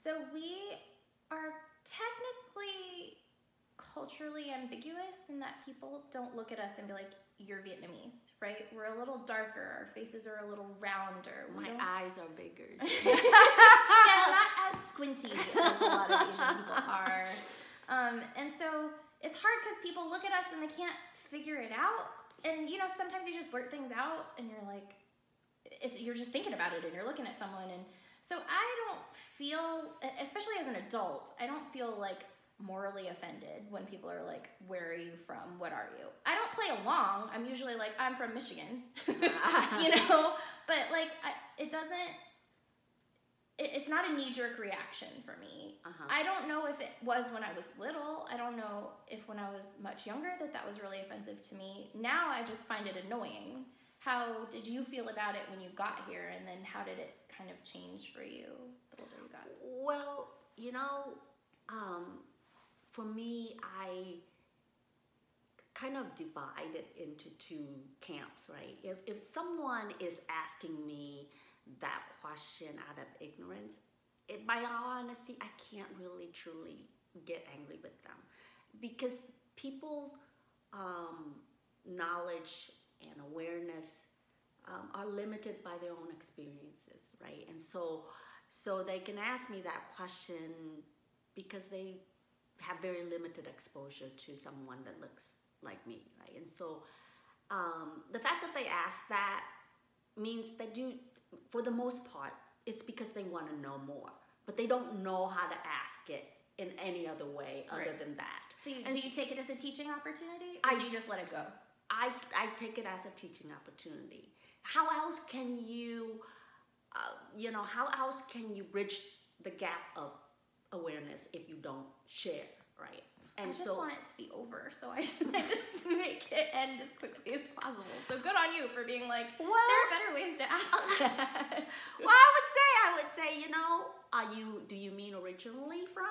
So we are technically culturally ambiguous in that people don't look at us and be like, you're Vietnamese, right? We're a little darker. Our faces are a little rounder. My eyes are bigger. Yeah, not as squinty as a lot of Asian people are. And so it's hard because people look at us and they can't figure it out. And, you know, sometimes you just blurt things out and you're like, you're just thinking about it and you're looking at someone. And so I don't feel, especially as an adult, I don't feel like morally offended when people are like, where are you from? What are you? I don't play along. I'm usually like, I'm from Michigan, you know, but like, it's not a knee-jerk reaction for me. I don't know if it was when I was little. I don't know if when I was much younger that was really offensive to me. Now I just find it annoying. How did you feel about it when you got here, and then how did it kind of change for you the older you got? Well, you know, for me, I kind of divide it into two camps, right? If someone is asking me that question out of ignorance, by all honesty, I can't really truly get angry with them, because people's knowledge and awareness are limited by their own experiences, right? And so they can ask me that question because they have very limited exposure to someone that looks like me, right? And so the fact that they ask that means that for the most part, it's because they want to know more, but they don't know how to ask it in any other way other than that. So do you take it as a teaching opportunity, or do you just let it go? I take it as a teaching opportunity. How else can you, how else can you bridge the gap of awareness if you don't share, right? And I just want it to be over, so I just make it end as quickly as possible. So good on you for being like, there are better ways to ask that. Well, I would say, you know, do you mean originally from?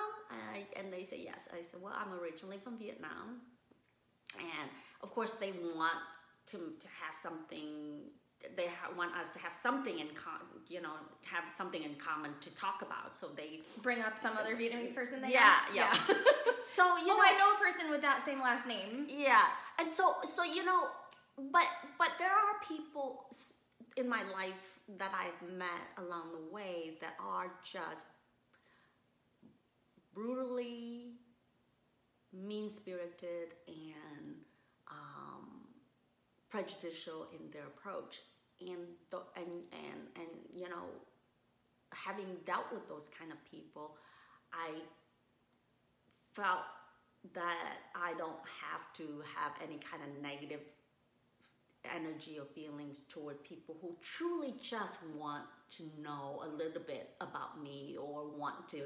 And they say yes. I said, well, I'm originally from Vietnam. And of course they want to have something, want us to have something in common, you know, have something in common to talk about. So they bring up some other Vietnamese person they know? Yeah. So, you know, I know a person with that same last name. Yeah. And so you know, but there are people in my life that I've met along the way that are just brutally mean-spirited and prejudicial in their approach, and you know, having dealt with those kind of people, I felt that I don't have to have any kind of negative energy or feelings toward people who truly just want to know a little bit about me or want to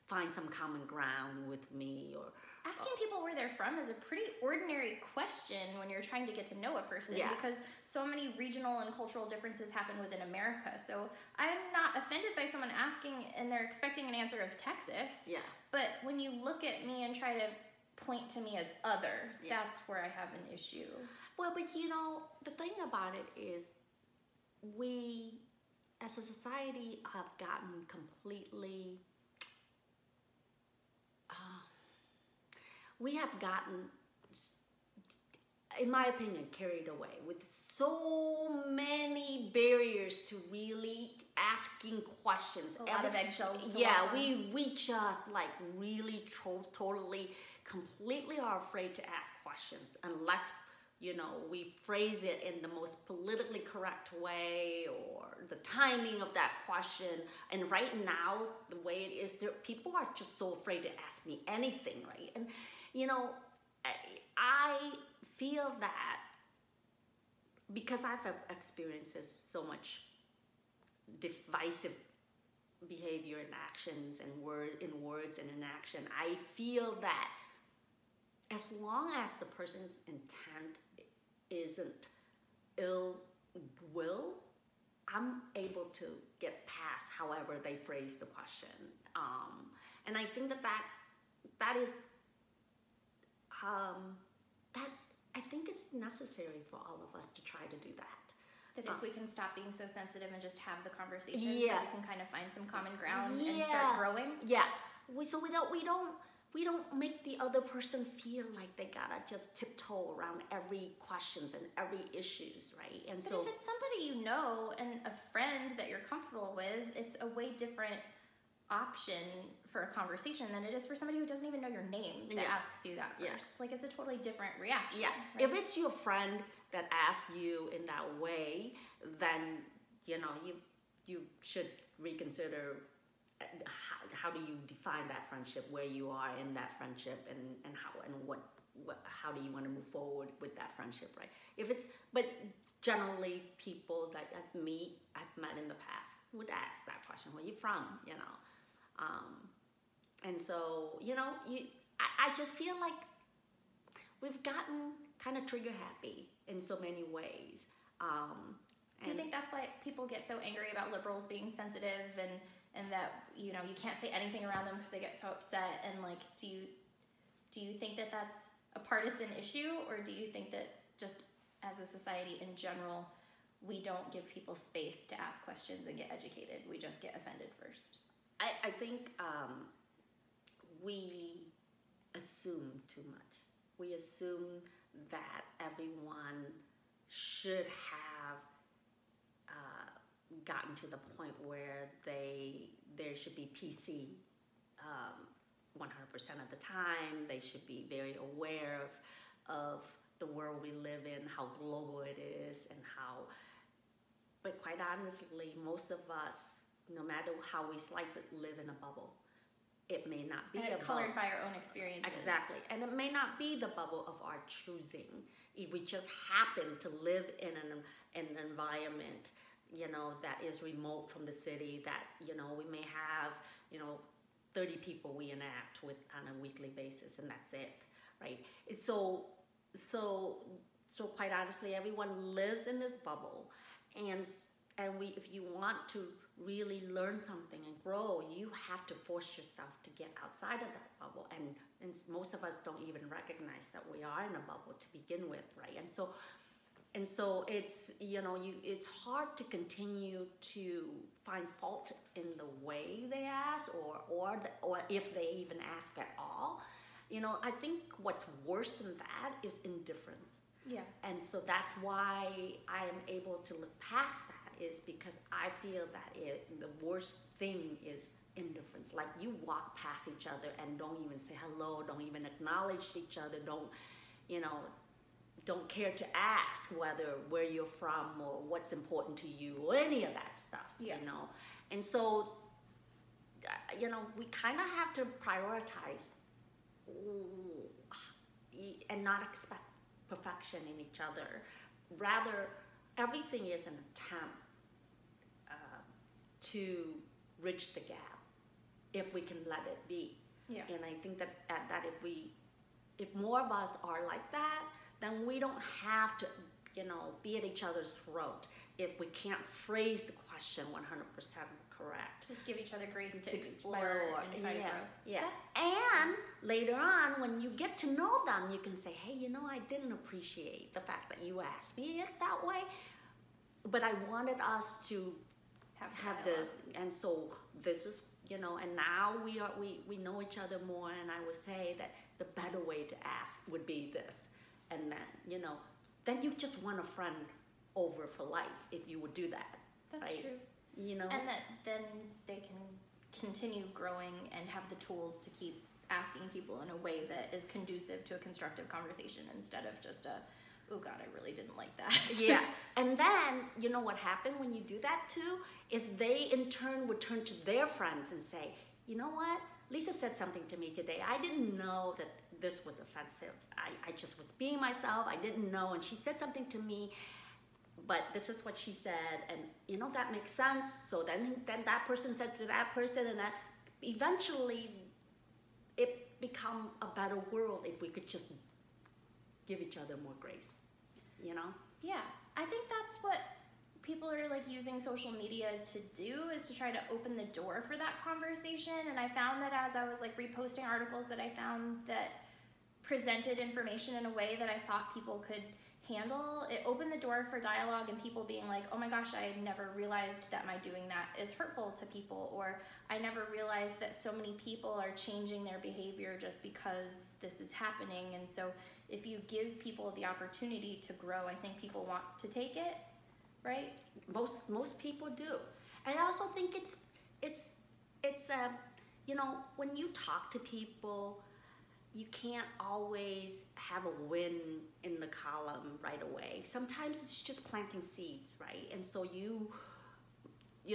find some common ground with me. Or asking people where they're from is a pretty ordinary question when you're trying to get to know a person, because so many regional and cultural differences happen within America. So I'm not offended by someone asking and they're expecting an answer of Texas. Yeah. But when you look at me and try to point to me as other, that's where I have an issue. Well, but you know, the thing about it is we as a society have gotten completely we have gotten, in my opinion, carried away with so many barriers to really asking questions. A lot of eggshells to walk on. We just like really totally, completely are afraid to ask questions unless, you know, we phrase it in the most politically correct way or the timing of that question. And right now, the way it is, people are just so afraid to ask me anything, right? And you know, I feel that because I've experienced so much divisive behavior and actions and words and in action, I feel that as long as the person's intent isn't ill will, I'm able to get past however they phrase the question. And I think that is that I think it's necessary for all of us to try to do that, That if we can stop being so sensitive and just have the conversations, Yeah. that we can kind of find some common ground Yeah. and start growing. Yeah. So we don't make the other person feel like they gotta just tiptoe around every questions and every issues, right? And But so if it's somebody you know and a friend that you're comfortable with, it's a way different option for a conversation than it is for somebody who doesn't even know your name that asks you that first. Like, it's a totally different reaction. Yeah. Right? If it's your friend that asks you in that way, then you should reconsider how do you define that friendship, where you are in that friendship, and how do you want to move forward with that friendship, right? But generally people that I've met in the past would ask that question, where you from, and so I just feel like we've gotten kind of trigger happy in so many ways. Do you think that's why people get so angry about liberals being sensitive and that you can't say anything around them because they get so upset? And like, do you think that that's a partisan issue, or do you think that just as a society in general, we don't give people space to ask questions and get educated? We just get offended first. I think we assume too much. We assume that everyone should have gotten to the point where there should be PC 100% of the time. They should be very aware of the world we live in, how global it is, but quite honestly, most of us, no matter how we slice it, live in a bubble. It may not be and it's colored by our own experiences. Exactly. And it may not be the bubble of our choosing. If we just happen to live in an environment, that is remote from the city, that, we may have, 30 people we interact with on a weekly basis, and that's it, right? So quite honestly, everyone lives in this bubble, and if you want to really learn something and grow, you have to force yourself to get outside of that bubble, and most of us don't even recognize that we are in a bubble to begin with, right? And so it's it's hard to continue to find fault in the way they ask, or if they even ask at all. I think what's worse than that is indifference. Yeah. And so that's why I am able to look past that, is because I feel that the worst thing is indifference. Like, you walk past each other and don't even say hello, don't even acknowledge each other, don't care to ask where you're from or what's important to you or any of that stuff. Yeah. And so we kind of have to prioritize and not expect perfection in each other. Rather, everything is an attempt to bridge the gap if we can let it be. Yeah. And I think that if more of us are like that, then we don't have to be at each other's throat if we can't phrase the question 100% correct. Just give each other grace to explore and try to grow. Yeah. And later on, when you get to know them, you can say, hey, I didn't appreciate the fact that you asked me it that way, but I wanted us to have this. And so this is, and now we know each other more, and I would say that the better way to ask would be this. And then, then you just want a friend over for life if you would do that. That's right? true. And that then they can continue growing and have the tools to keep asking people in a way that is conducive to a constructive conversation instead of just oh God, I really didn't like that. Yeah. And then, what happened when you do that too, is they in turn would turn to their friends and say, you know what? LySa said something to me today. I didn't know that this was offensive. I just was being myself. I didn't know. And she said something to me, but this is what she said. And, that makes sense. So then that person said to that person, and that eventually it become a better world if we could just give each other more grace, Yeah, I think that's what people are using social media to do, is to try to open the door for that conversation. And I found that as I was reposting articles that I found that presented information in a way that I thought people could handle. It opened the door for dialogue and people being like, oh my gosh, I had never realized that my doing that is hurtful to people, or I never realized that so many people are changing their behavior just because this is happening. And so if you give people the opportunity to grow, I think people want to take it, right? Most people do. And I also think it's you know, when you talk to people, you can't always have a win in the column right away. Sometimes it's just planting seeds, right? And so you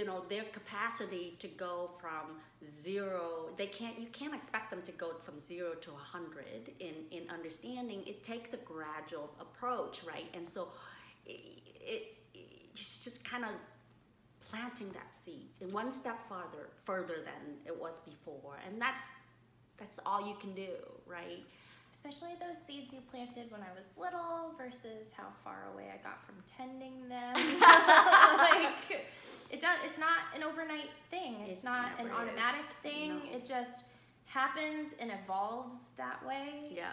know, their capacity to go from 0, you can't expect them to go from 0 to 100 in understanding. It takes a gradual approach, right? And so it's just kind of planting that seed and one step further than it was before. And that's all you can do, right? Especially those seeds you planted when I was little versus how far away I got from tending them. Like, it's not an overnight thing. It's not an automatic thing. No. It just happens and evolves that way. Yeah.